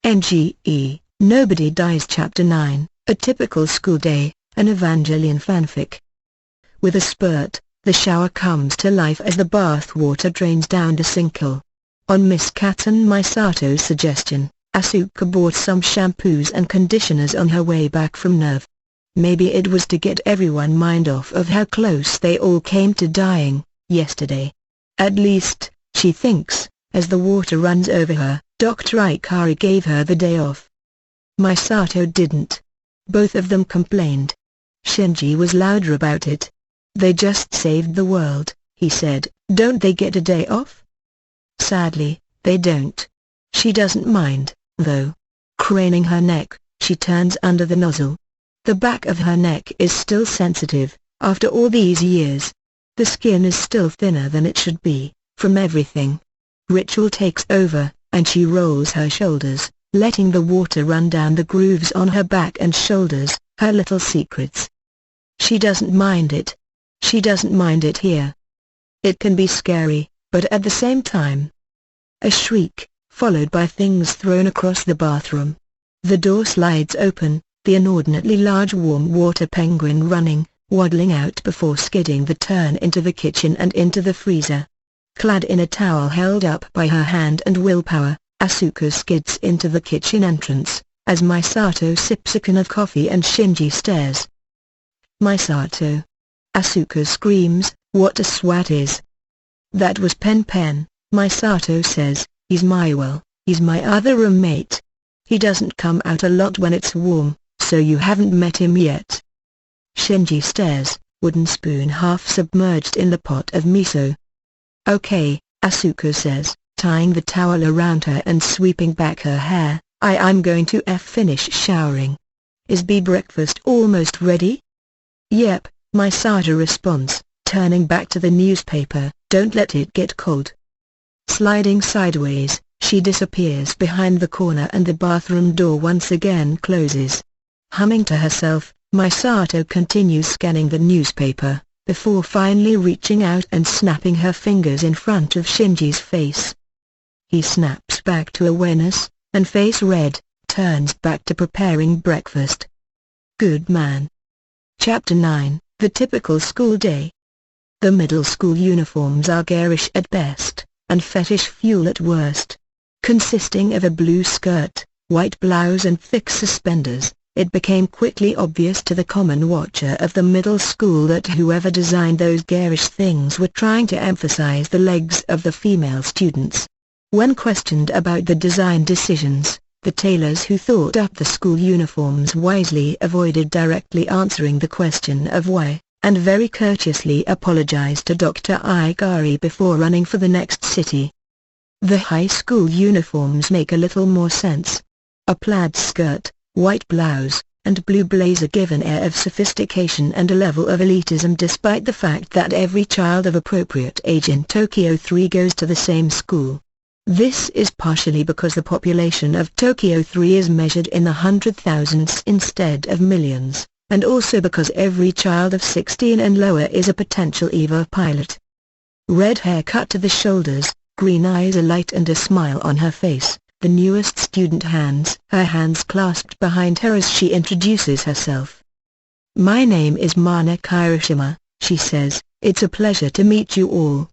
NGE, Nobody Dies Chapter 9, A Typical School Day, an Evangelion fanfic. With a spurt, the shower comes to life as the bath water drains down the sinkhole. On Miss Katen Misato's suggestion, Asuka bought some shampoos and conditioners on her way back from Nerve. Maybe it was to get everyone mind off of how close they all came to dying yesterday. At least, she thinks, as the water runs over her. Dr. Ikari gave her the day off. Misato didn't. Both of them complained. Shinji was louder about it. They just saved the world, he said. Don't they get a day off? Sadly, they don't. She doesn't mind, though. Craning her neck, she turns under the nozzle. The back of her neck is still sensitive, after all these years. The skin is still thinner than it should be, from everything. Ritual takes over, and she rolls her shoulders, letting the water run down the grooves on her back and shoulders, her little secrets. She doesn't mind it. She doesn't mind it here. It can be scary, but at the same time. A shriek, followed by things thrown across the bathroom. The door slides open, the inordinately large warm water penguin running, waddling out before skidding the turn into the kitchen and into the freezer. Clad in a towel held up by her hand and willpower, Asuka skids into the kitchen entrance, as Misato sips a can of coffee and Shinji stares. Misato! Asuka screams, what a swat is. That was Pen, Misato says, he's my other roommate. He doesn't come out a lot when it's warm, so you haven't met him yet. Shinji stares, wooden spoon half submerged in the pot of miso. Okay, Asuka says, tying the towel around her and sweeping back her hair, I'm going to finish showering. Is breakfast almost ready? Yep, Misato responds, turning back to the newspaper, don't let it get cold. Sliding sideways, she disappears behind the corner and the bathroom door once again closes. Humming to herself, Misato continues scanning the newspaper, before finally reaching out and snapping her fingers in front of Shinji's face. He snaps back to awareness, and face red, turns back to preparing breakfast. Good man. Chapter 9, The Typical School Day. The middle school uniforms are garish at best, and fetish fuel at worst. Consisting of a blue skirt, white blouse and thick suspenders, it became quickly obvious to the common watcher of the middle school that whoever designed those garish things were trying to emphasize the legs of the female students. When questioned about the design decisions, the tailors who thought up the school uniforms wisely avoided directly answering the question of why, and very courteously apologized to Dr. Ikari before running for the next city. The high school uniforms make a little more sense. A plaid skirt, white blouse, and blue blazer give an air of sophistication and a level of elitism despite the fact that every child of appropriate age in Tokyo 3 goes to the same school. This is partially because the population of Tokyo 3 is measured in the 100,000s instead of millions, and also because every child of 16 and lower is a potential EVA pilot. Red hair cut to the shoulders, green eyes alight and a smile on her face. The newest student her hands clasped behind her as she introduces herself. My name is Mana Kirishima, she says, it's a pleasure to meet you all.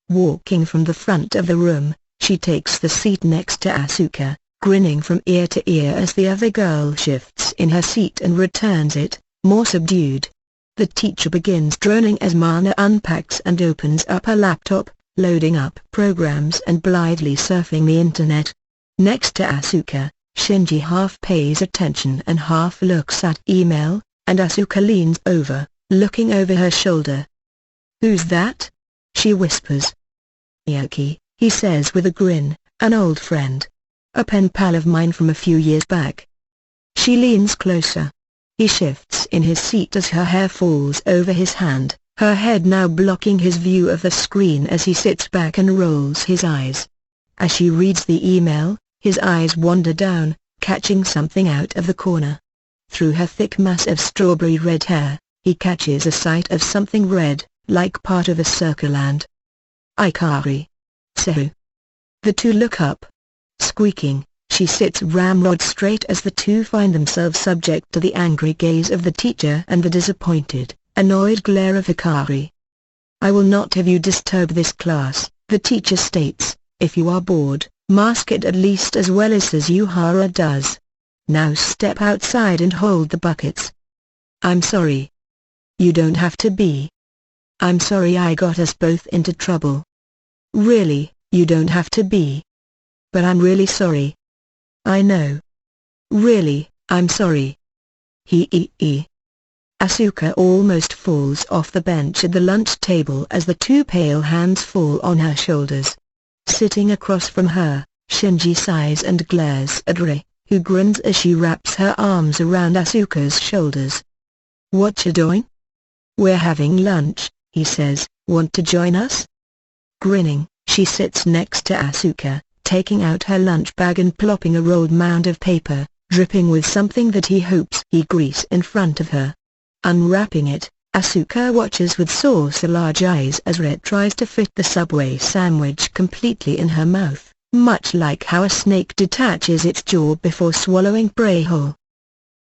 Walking from the front of the room, she takes the seat next to Asuka, grinning from ear to ear as the other girl shifts in her seat and returns it, more subdued. The teacher begins droning as Mana unpacks and opens up her laptop, loading up programs and blithely surfing the internet. Next to Asuka, Shinji half pays attention and half looks at email, and Asuka leans over, looking over her shoulder. Who's that? She whispers. Yoki, he says with a grin, an old friend. A pen pal of mine from a few years back. She leans closer. He shifts in his seat as her hair falls over his hand, her head now blocking his view of the screen as he sits back and rolls his eyes. As she reads the email, his eyes wander down, catching something out of the corner. Through her thick mass of strawberry red hair, he catches a sight of something red, like part of a circle and Ikari. So. The two look up. Squeaking, she she sits ramrod straight as the two find themselves subject to the angry gaze of the teacher and the disappointed, annoyed glare of Hikari. "I will not have you disturb this class," the teacher states. "If you are bored, mask it at least as well as Suzuhara does. Now step outside and hold the buckets." "I'm sorry." "You don't have to be. I'm sorry I got us both into trouble." "Really, you don't have to be." "But I'm really sorry." "I know." "Really, I'm sorry." Hee. Asuka almost falls off the bench at the lunch table as the two pale hands fall on her shoulders. Sitting across from her, Shinji sighs and glares at Rei, who grins as she wraps her arms around Asuka's shoulders. "What you doing?" "We're having lunch," he says. "Want to join us?" Grinning, she sits next to Asuka, taking out her lunch bag and plopping a rolled mound of paper, dripping with something that he hopes he grease in front of her. Unwrapping it, Asuka watches with saucer-large eyes as Red tries to fit the Subway sandwich completely in her mouth, much like how a snake detaches its jaw before swallowing prey whole.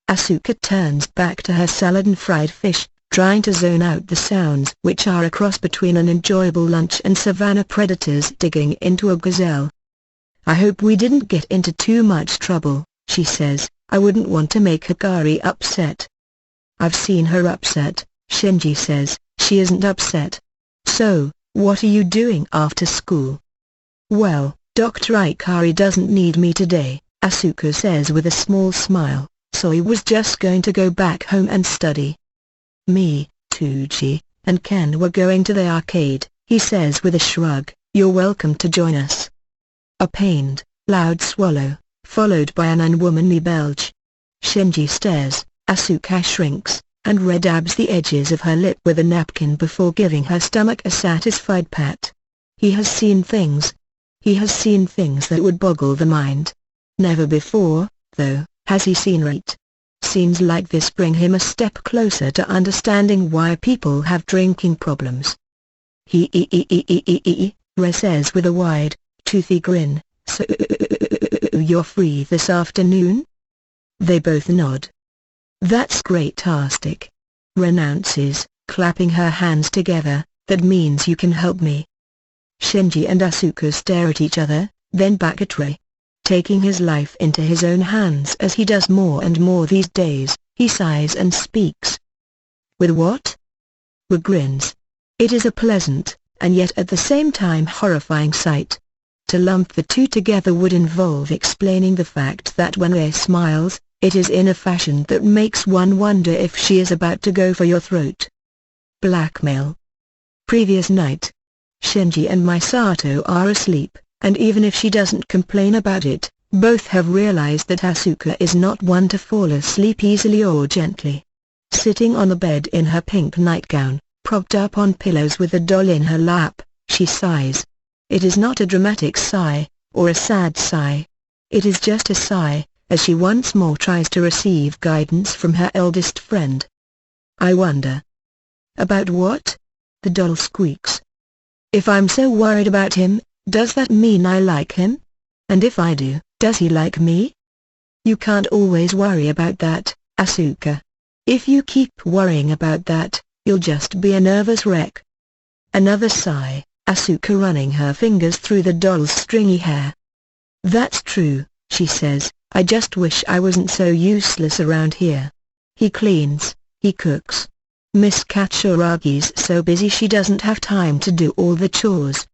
Asuka turns back to her salad and fried fish, trying to zone out the sounds which are a cross between an enjoyable lunch and savanna predators digging into a gazelle. "I hope we didn't get into too much trouble," she says. "I wouldn't want to make Hikari upset." "I've seen her upset," Shinji says. "She isn't upset." "So, what are you doing after school?" "Well, Dr. Hikari doesn't need me today," Asuka says with a small smile, "so I was just going to go back home and study." "Me, Tsuji, and Ken were going to the arcade," he says with a shrug. "You're welcome to join us." A pained, loud swallow, followed by an unwomanly belch. Shinji stares, Asuka shrinks, and Red dabs the edges of her lip with a napkin before giving her stomach a satisfied pat. He has seen things. He has seen things that would boggle the mind. Never before, though, has he seen Rate. Scenes like this bring him a step closer to understanding why people have drinking problems. Re says with a wide, toothy grin. "So you're free this afternoon?" They both nod. "That's great-tastic," Re announces, clapping her hands together. "That means you can help me." Shinji and Asuka stare at each other, then back at Re. Taking his life into his own hands as he does more and more these days, he sighs and speaks. "With what?" Re grins. It is a pleasant, and yet at the same time horrifying sight. To lump the two together would involve explaining the fact that when Re smiles, it is in a fashion that makes one wonder if she is about to go for your throat. Blackmail. Previous night. Shinji and Misato are asleep, and even if she doesn't complain about it, both have realized that Asuka is not one to fall asleep easily or gently. Sitting on the bed in her pink nightgown, propped up on pillows with a doll in her lap, she sighs. It is not a dramatic sigh, or a sad sigh. It is just a sigh, as she once more tries to receive guidance from her eldest friend. "I wonder." "About what?" the doll squeaks. "If I'm so worried about him, does that mean I like him? And if I do, does he like me?" "You can't always worry about that, Asuka. If you keep worrying about that, you'll just be a nervous wreck." Another sigh, Asuka running her fingers through the doll's stringy hair. "That's true," she says. "I just wish I wasn't so useless around here. He cleans, he cooks. Miss Katsuraga's so busy she doesn't have time to do all the chores."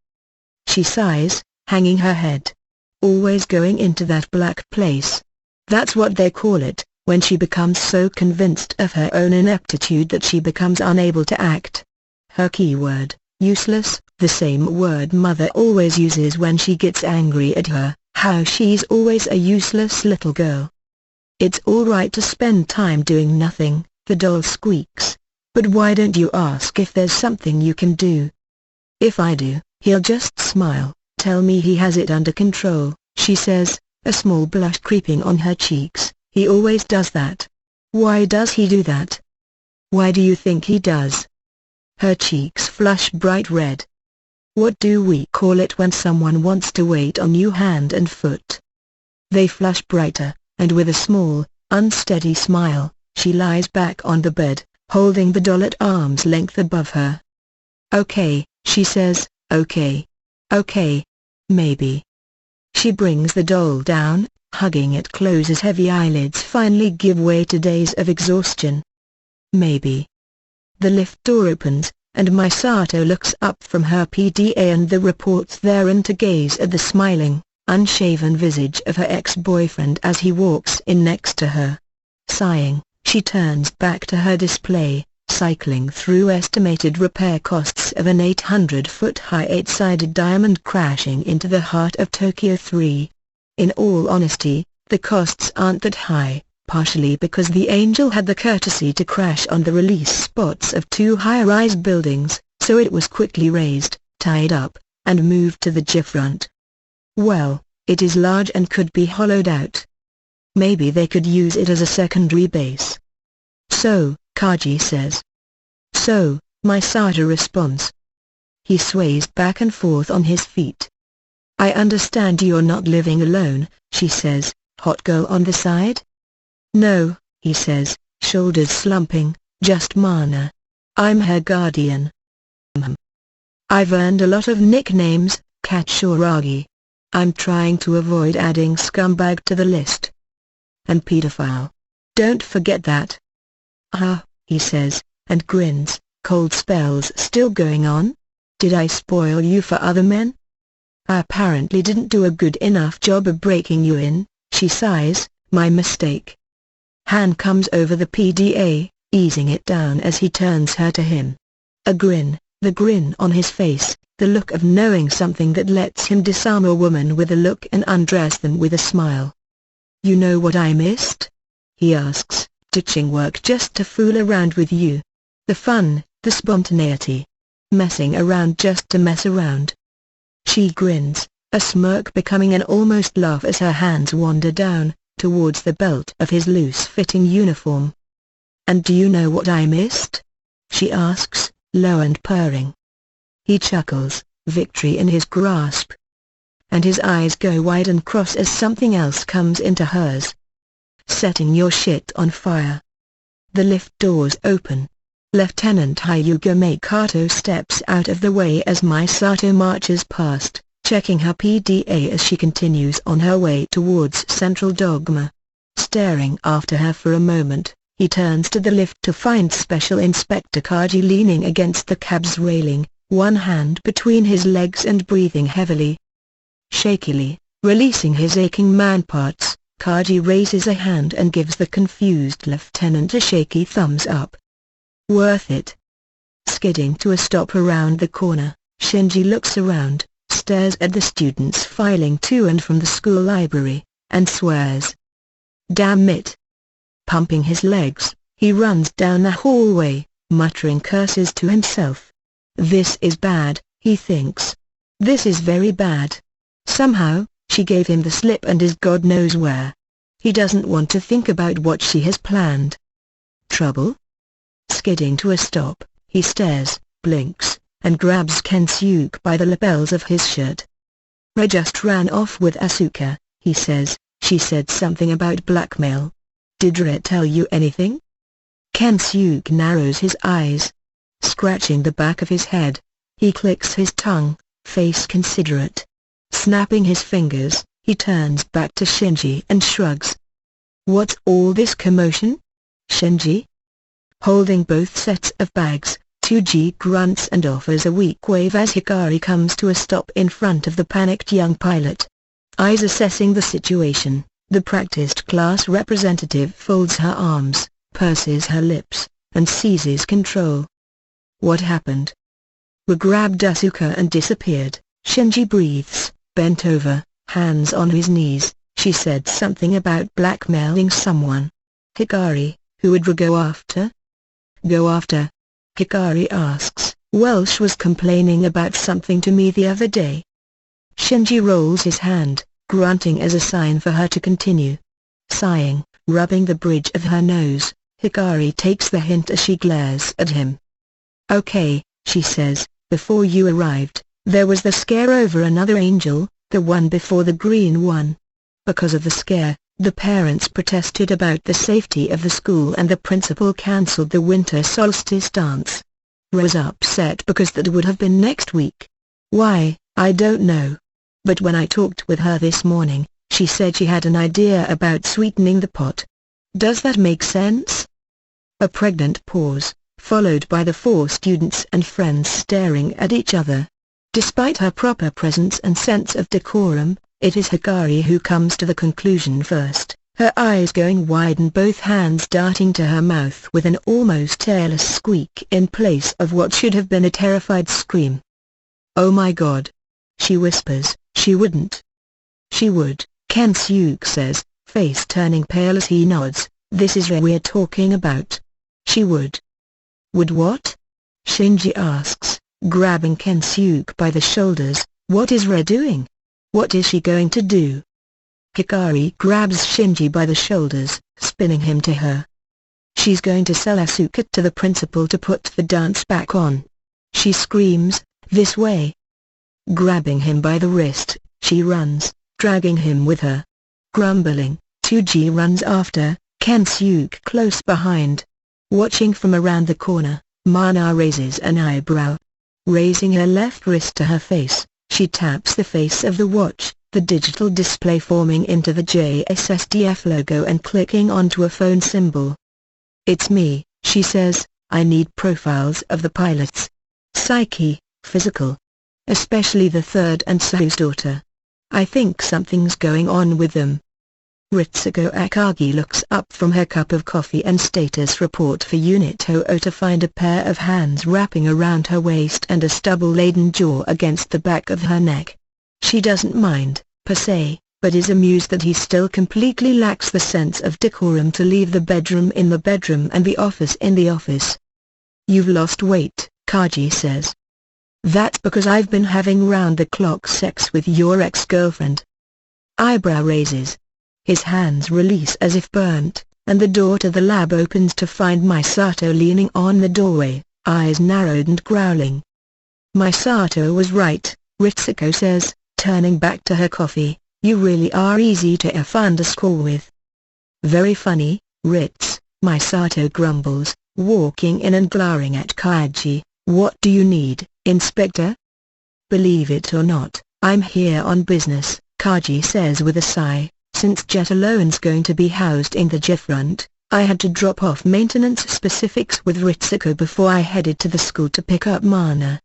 She sighs, hanging her head. "Always going into that black place. That's what they call it, when she becomes so convinced of her own ineptitude that she becomes unable to act." Her keyword, useless, the same word Mother always uses when she gets angry at her. How she's always a useless little girl. "It's all right to spend time doing nothing," the doll squeaks. "But why don't you ask if there's something you can do?" "If I do, he'll just smile, tell me he has it under control," she says, a small blush creeping on her cheeks. "He always does that." "Why does he do that?" "Why do you think he does?" Her cheeks flush bright red. "What do we call it when someone wants to wait on you hand and foot?" They flush brighter, and with a small, unsteady smile, she lies back on the bed, holding the doll at arm's length above her. "Okay," she says, "okay. Okay. Maybe." She brings the doll down, hugging it close as heavy eyelids finally give way to days of exhaustion. "Maybe." The lift door opens, and Misato looks up from her PDA and the reports therein to gaze at the smiling, unshaven visage of her ex-boyfriend as he walks in next to her. Sighing, she turns back to her display, cycling through estimated repair costs of an 800-foot-high 8-sided diamond crashing into the heart of Tokyo 3. In all honesty, the costs aren't that high, partially because the Angel had the courtesy to crash on the release spots of 2 high-rise buildings, so it was quickly raised, tied up, and moved to the G-front. Well, it is large and could be hollowed out. Maybe they could use it as a secondary base. "So," Kaji says. "So," Misato responds. He sways back and forth on his feet. "I understand you're not living alone," she says, "hot girl on the side?" "No," he says, shoulders slumping, "just Mana. I'm her guardian. I've earned a lot of nicknames, Katsuragi. I'm trying to avoid adding scumbag to the list. And pedophile. Don't forget that." "Ah," he says, and grins, "Cold spells still going on? Did I spoil you for other men?" "I apparently didn't do a good enough job of breaking you in," she sighs, "my mistake." Han comes over the PDA, easing it down as he turns her to him. A grin, the grin on his face, the look of knowing something that lets him disarm a woman with a look and undress them with a smile. "You know what I missed?" he asks, "ditching work just to fool around with you. The fun, the spontaneity. Messing around just to mess around." She grins, a smirk becoming an almost laugh as her hands wander down, towards the belt of his loose-fitting uniform. "And do you know what I missed?" she asks, low and purring. He chuckles, victory in his grasp. And his eyes go wide and cross as something else comes into hers. "Setting your shit on fire." The lift doors open. Lieutenant Hyuga Makato steps out of the way as Misato marches past, checking her PDA as she continues on her way towards Central Dogma. Staring after her for a moment, he turns to the lift to find Special Inspector Kaji leaning against the cab's railing, one hand between his legs and breathing heavily. Shakily, releasing his aching manparts, Kaji raises a hand and gives the confused lieutenant a shaky thumbs up. "Worth it." Skidding to a stop around the corner, Shinji looks around, stares at the students filing to and from the school library, and swears. "Damn it." Pumping his legs, he runs down the hallway, muttering curses to himself. This is bad, he thinks. This is very bad. Somehow, she gave him the slip and is God knows where. He doesn't want to think about what she has planned. Trouble? Skidding to a stop, he stares, blinks, and grabs Kensuke by the lapels of his shirt. "I just ran off with Asuka," he says. "She said something about blackmail. Did Red tell you anything?" Kensuke narrows his eyes. Scratching the back of his head, he clicks his tongue, face considerate. Snapping his fingers, he turns back to Shinji and shrugs. "What's all this commotion, Shinji?" Holding both sets of bags, 2G grunts and offers a weak wave as Hikari comes to a stop in front of the panicked young pilot. Eyes assessing the situation, the practiced class representative folds her arms, purses her lips, and seizes control. "What happened?" "We grabbed Asuka and disappeared," Shinji breathes, bent over, hands on his knees. "She said something about blackmailing someone." "Hikari, who would we go after?" "Go after?" Hikari asks. "Welsh was complaining about something to me the other day." Shinji rolls his hand, grunting as a sign for her to continue. Sighing, rubbing the bridge of her nose, Hikari takes the hint as she glares at him. "Okay," she says, "before you arrived, there was the scare over another angel, the one before the green one. Because of the scare, the parents protested about the safety of the school and the principal cancelled the winter solstice dance. Was upset because that would have been next week. Why, I don't know. But when I talked with her this morning, she said she had an idea about sweetening the pot. Does that make sense? A pregnant pause, followed by the 4 students and friends staring at each other. Despite her proper presence and sense of decorum, it is Hikari who comes to the conclusion first, her eyes going wide and both hands darting to her mouth with an almost tearless squeak in place of what should have been a terrified scream. "Oh my God!" she whispers. "She wouldn't." "She would," Kensuke says, face turning pale as he nods. "This is what we're talking about. She would." "Would what?" Shinji asks, grabbing Kensuke by the shoulders. "What is Re doing? What is she going to do?" Hikari grabs Shinji by the shoulders, spinning him to her. "She's going to sell Asuka to the principal to put the dance back on," she screams. "This way." Grabbing him by the wrist, she runs, dragging him with her. Grumbling, Tsuji runs after, Kensuke close behind. Watching from around the corner, Mana raises an eyebrow. Raising her left wrist to her face, she taps the face of the watch, the digital display forming into the JSSDF logo and clicking onto a phone symbol. "It's me," she says. "I need profiles of the pilots. Psyche, physical. Especially the third and So's daughter. I think something's going on with them." Ritsuko Akagi looks up from her cup of coffee and status report for Unit 00 to find a pair of hands wrapping around her waist and a stubble-laden jaw against the back of her neck. She doesn't mind, per se, but is amused that he still completely lacks the sense of decorum to leave the bedroom in the bedroom and the office in the office. "You've lost weight," Kaji says. "That's because I've been having round-the-clock sex with your ex-girlfriend." Eyebrow raises. His hands release as if burnt, and the door to the lab opens to find Misato leaning on the doorway, eyes narrowed and growling. "Misato was right," Ritsuko says, turning back to her coffee. "You really are easy to f__ with." "Very funny, Ritz," Misato grumbles, walking in and glaring at Kaji. "What do you need, Inspector?" "Believe it or not, I'm here on business," Kaji says with a sigh. "Since Jet Alone's going to be housed in the J-front, I had to drop off maintenance specifics with Ritsuko before I headed to the school to pick up Mana."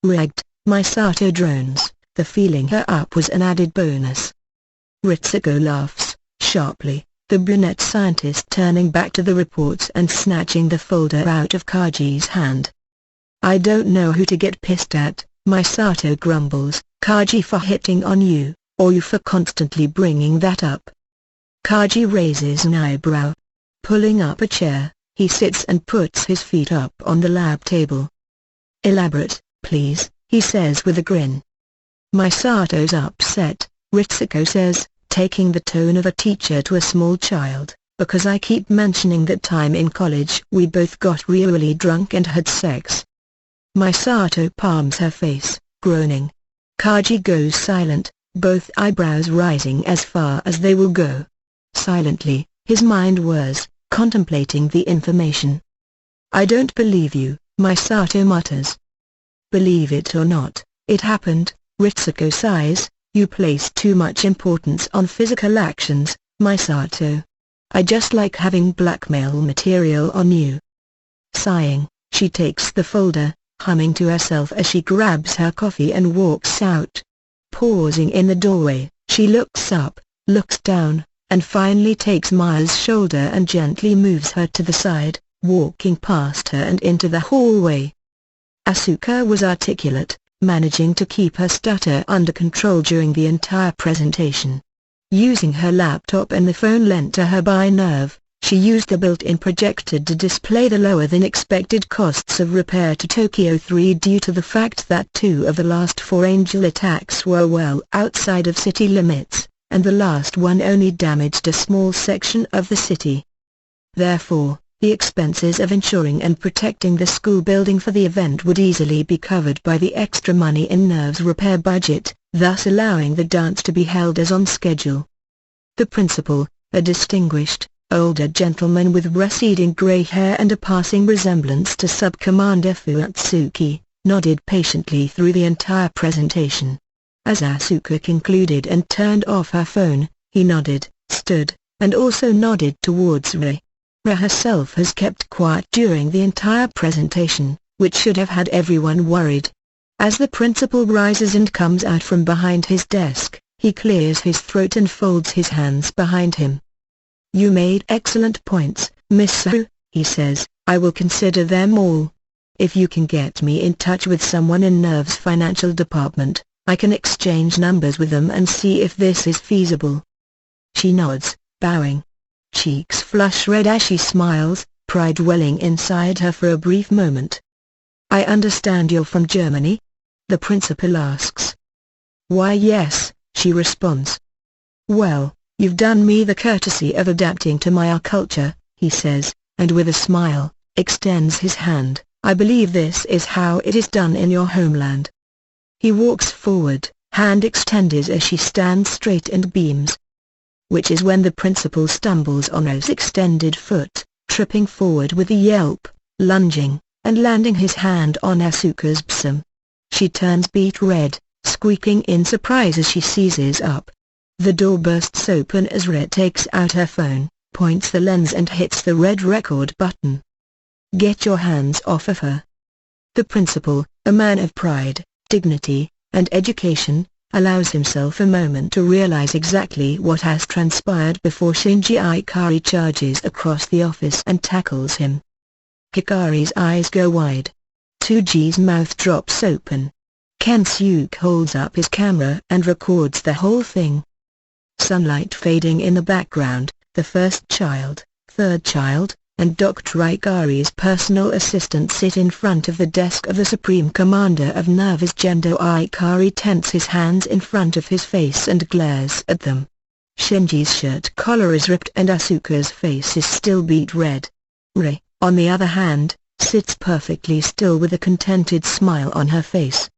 "Rigged," Misato drones, the feeling her up was an added bonus. Ritsuko laughs, sharply, the brunette scientist turning back to the reports and snatching the folder out of Kaji's hand. "I don't know who to get pissed at," Misato grumbles, "Kaji for hitting on you, or you for constantly bringing that up." Kaji raises an eyebrow. Pulling up a chair, he sits and puts his feet up on the lab table. "Elaborate, please," he says with a grin. "Misato's upset," Ritsuko says, taking the tone of a teacher to a small child, "because I keep mentioning that time in college we both got really drunk and had sex." Misato palms her face, groaning. Kaji goes silent, both eyebrows rising as far as they will go. Silently, his mind whirs, contemplating the information. "I don't believe you," Misato mutters. "Believe it or not, it happened," Ritsuko sighs. "You place too much importance on physical actions, Misato. I just like having blackmail material on you." Sighing, she takes the folder, humming to herself as she grabs her coffee and walks out. Pausing in the doorway, she looks up, looks down, and finally takes Maya's shoulder and gently moves her to the side, walking past her and into the hallway. Asuka was articulate, managing to keep her stutter under control during the entire presentation. Using her laptop and the phone lent to her by Nerve, she used the built-in projector to display the lower-than-expected costs of repair to Tokyo 3 due to the fact that 2 of the last 4 Angel attacks were well outside of city limits, and the last one only damaged a small section of the city. Therefore, the expenses of insuring and protecting the school building for the event would easily be covered by the extra money in Nerve's repair budget, thus allowing the dance to be held as on schedule. The principal, a distinguished, older gentleman with receding gray hair and a passing resemblance to Sub-Commander Fuatsuki, nodded patiently through the entire presentation. As Asuka concluded and turned off her phone, he nodded, stood, and also nodded towards Ray. Ray herself has kept quiet during the entire presentation, which should have had everyone worried. As the principal rises and comes out from behind his desk, he clears his throat and folds his hands behind him. "You made excellent points, Miss Saru," he says. "I will consider them all. If you can get me in touch with someone in Nerve's financial department, I can exchange numbers with them and see if this is feasible." She nods, bowing. Cheeks flush red as she smiles, pride welling inside her for a brief moment. "I understand you're from Germany?" the principal asks. "Why yes," she responds. "Well, you've done me the courtesy of adapting to my culture," he says, and with a smile, extends his hand. "I believe this is how it is done in your homeland." He walks forward, hand extended as she stands straight and beams. Which is when the principal stumbles on Ray's extended foot, tripping forward with a yelp, lunging, and landing his hand on Asuka's bosom. She turns beet red, squeaking in surprise as she seizes up. The door bursts open as Ray takes out her phone, points the lens and hits the red record button. "Get your hands off of her." The principal, a man of pride, dignity, and education, allows himself a moment to realize exactly what has transpired before Shinji Ikari charges across the office and tackles him. Hikari's eyes go wide. Tsuji's mouth drops open. Kensuke holds up his camera and records the whole thing. Sunlight fading in the background, the first child, third child, and Dr. Ikari's personal assistant sit in front of the desk of the Supreme Commander of Nerve as Gendo Ikari tenses his hands in front of his face and glares at them. Shinji's shirt collar is ripped and Asuka's face is still beet red. Ray, on the other hand, sits perfectly still with a contented smile on her face.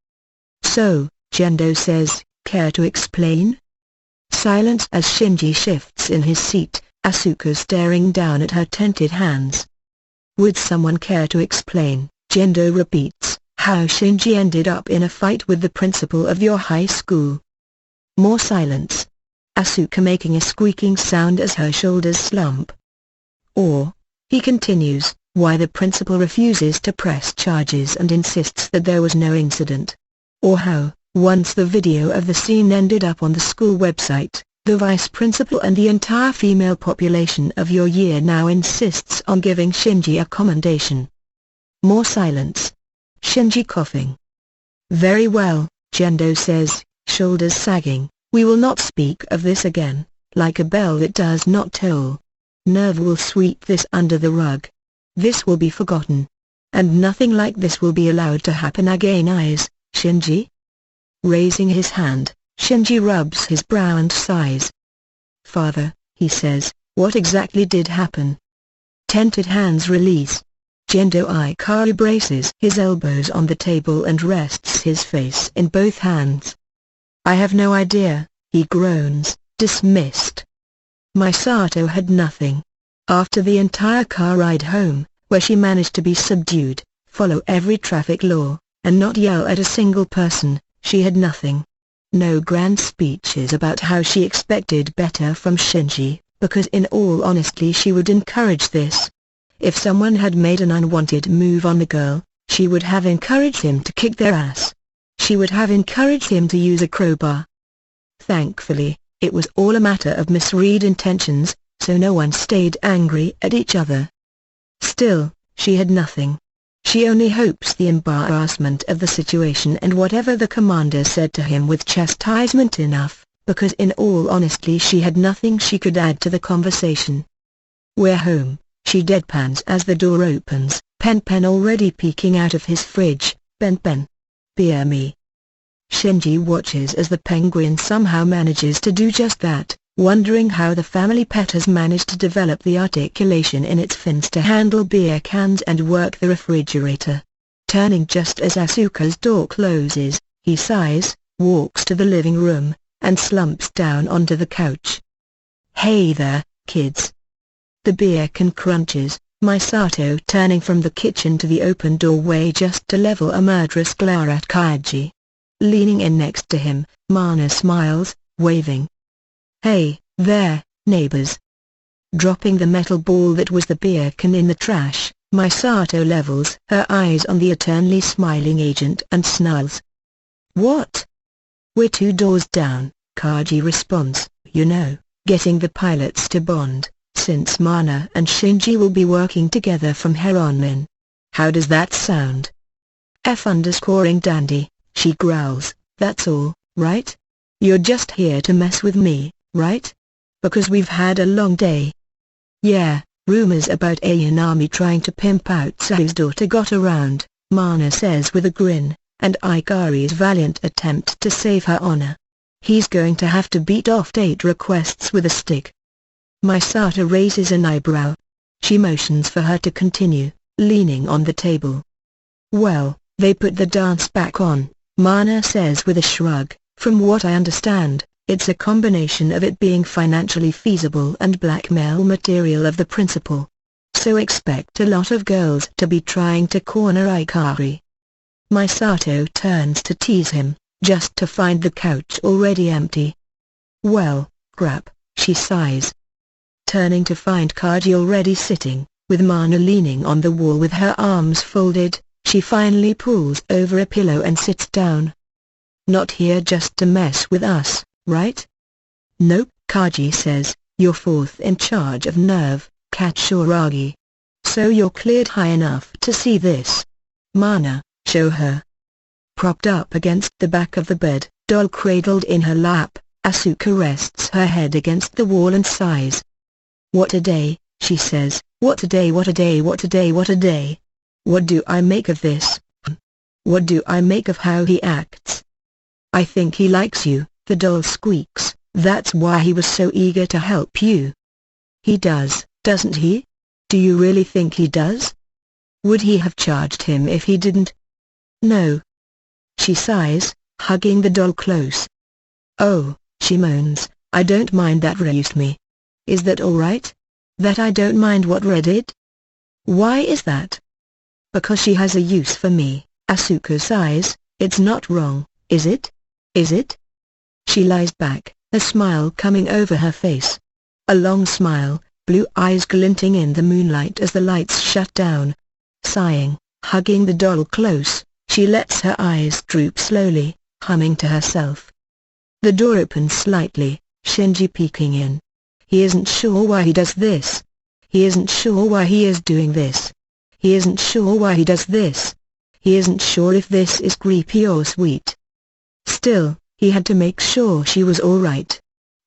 "So," Gendo says, "care to explain?" Silence as Shinji shifts in his seat, Asuka staring down at her tented hands. "Would someone care to explain," Gendo repeats, "how Shinji ended up in a fight with the principal of your high school?" More silence. Asuka making a squeaking sound as her shoulders slump. "Or," he continues, "why the principal refuses to press charges and insists that there was no incident. Or how, once the video of the scene ended up on the school website, the vice principal and the entire female population of your year now insists on giving Shinji a commendation." More silence. Shinji coughing. "Very well," Gendo says, shoulders sagging, "we will not speak of this again, like a bell that does not toll. Nerve will sweep this under the rug. This will be forgotten. And nothing like this will be allowed to happen again, Shinji?" Raising his hand, Shinji rubs his brow and sighs. "Father," he says, "what exactly did happen?" Tented hands release. Gendo Ikari braces his elbows on the table and rests his face in both hands. "I have no idea," he groans, dismissed. Misato had nothing. After the entire car ride home, where she managed to be subdued, follow every traffic law, and not yell at a single person, she had nothing. No grand speeches about how she expected better from Shinji, because in all honesty she would encourage this. If someone had made an unwanted move on the girl, she would have encouraged him to kick their ass. She would have encouraged him to use a crowbar. Thankfully, it was all a matter of misread intentions, so no one stayed angry at each other. Still, she had nothing. She only hopes the embarrassment of the situation and whatever the commander said to him with chastisement enough, because in all honesty she had nothing she could add to the conversation. "We're home," she deadpans as the door opens, Pen already peeking out of his fridge. "Pen, beer me." Shinji watches as the penguin somehow manages to do just that, wondering how the family pet has managed to develop the articulation in its fins to handle beer cans and work the refrigerator. Turning just as Asuka's door closes, he sighs, walks to the living room, and slumps down onto the couch. Hey there, kids. The beer can crunches, Misato turning from the kitchen to the open doorway just to level a murderous glare at Kaiji. Leaning in next to him, Mana smiles, waving. Hey, there, neighbors. Dropping the metal ball that was the beer can in the trash, Misato levels her eyes on the eternally smiling agent and snarls. What? We're 2 doors down, Kaiji responds, getting the pilots to bond, since Mana and Shinji will be working together from here on in. How does that sound? F_ing dandy, she growls, that's all, right? You're just here to mess with me, right? Because we've had a long day. Yeah, rumors about Ayanami trying to pimp out Sayu's daughter got around, Mana says with a grin, and Ikari's valiant attempt to save her honor. He's going to have to beat off date requests with a stick. Misato raises an eyebrow. She motions for her to continue, leaning on the table. Well, they put the dance back on, Mana says with a shrug. From what I understand, it's a combination of it being financially feasible and blackmail material of the principal. So expect a lot of girls to be trying to corner Ikari. Misato turns to tease him, just to find the couch already empty. Well, crap, she sighs. Turning to find Kaiji already sitting, with Mana leaning on the wall with her arms folded, she finally pulls over a pillow and sits down. Not here just to mess with us, right? Nope, Kaiji says, you're 4th in charge of Nerve, Katsuragi. So you're cleared high enough to see this. Mana, show her. Propped up against the back of the bed, doll cradled in her lap, Asuka rests her head against the wall and sighs. What a day, she says, what a day, what a day, what a day, what a day. What do I make of this? What do I make of how he acts? I think he likes you, the doll squeaks, that's why he was so eager to help you. He does, doesn't he? Do you really think he does? Would he have charged him if he didn't? No. She sighs, hugging the doll close. Oh, she moans, I don't mind that Ray used me. Is that alright? That I don't mind what Ray did? Why is that? Because she has a use for me, Asuka sighs, it's not wrong, is it? Is it? She lies back, a smile coming over her face. A long smile, blue eyes glinting in the moonlight as the lights shut down. Sighing, hugging the doll close, she lets her eyes droop slowly, humming to herself. The door opens slightly, Shinji peeking in. He isn't sure why he does this. He isn't sure why he is doing this. He isn't sure why he does this. He isn't sure if this is creepy or sweet. Still, he had to make sure she was all right.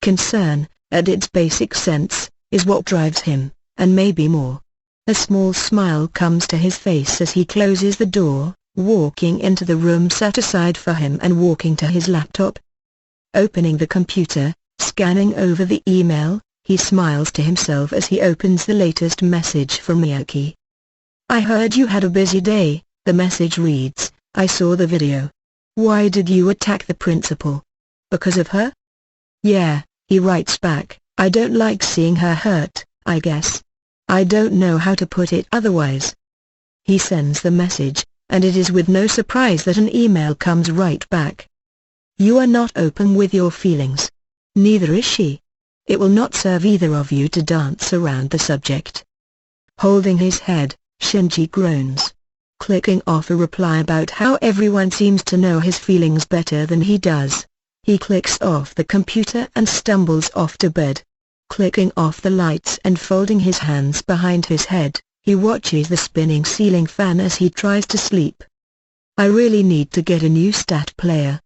Concern, at its basic sense, is what drives him, and maybe more. A small smile comes to his face as he closes the door, walking into the room set aside for him and walking to his laptop. Opening the computer, scanning over the email, he smiles to himself as he opens the latest message from Miyaki. I heard you had a busy day, the message reads, I saw the video. Why did you attack the principal? Because of her? Yeah, he writes back, I don't like seeing her hurt, I guess. I don't know how to put it otherwise. He sends the message, and it is with no surprise that an email comes right back. You are not open with your feelings. Neither is she. It will not serve either of you to dance around the subject. Holding his head, Shinji groans. Clicking off a reply about how everyone seems to know his feelings better than he does. He clicks off the computer and stumbles off to bed. Clicking off the lights and folding his hands behind his head, he watches the spinning ceiling fan as he tries to sleep. I really need to get a new stat player.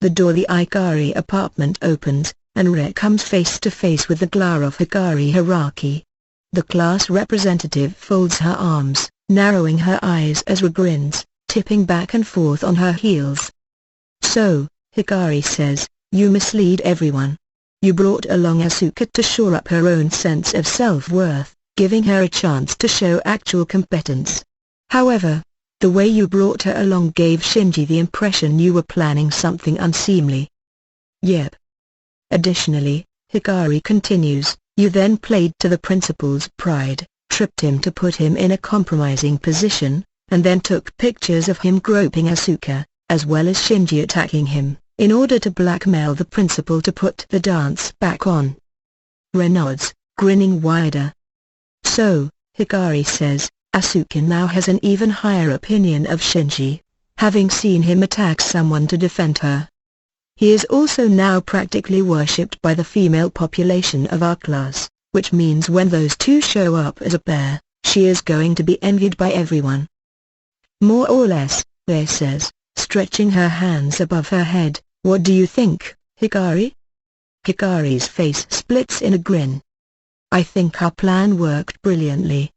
The door of the Ikari apartment opens, and Rei comes face to face with the glare of Hikari Hiraki. The class representative folds her arms, narrowing her eyes as Rei grins, tipping back and forth on her heels. So, Hikari says, you mislead everyone. You brought along Asuka to shore up her own sense of self-worth, giving her a chance to show actual competence. However, the way you brought her along gave Shinji the impression you were planning something unseemly. Yep. Additionally, Hikari continues, "You then played to the principal's pride, tripped him to put him in a compromising position, and then took pictures of him groping Asuka, as well as Shinji attacking him, in order to blackmail the principal to put the dance back on." Ren nods, grinning wider. So, Hikari says, Asuka now has an even higher opinion of Shinji, having seen him attack someone to defend her. He is also now practically worshipped by the female population of our class, which means when those two show up as a pair, she is going to be envied by everyone. More or less, Rei says, stretching her hands above her head. "What do you think, Hikari?" Hikari's face splits in a grin. "I think our plan worked brilliantly.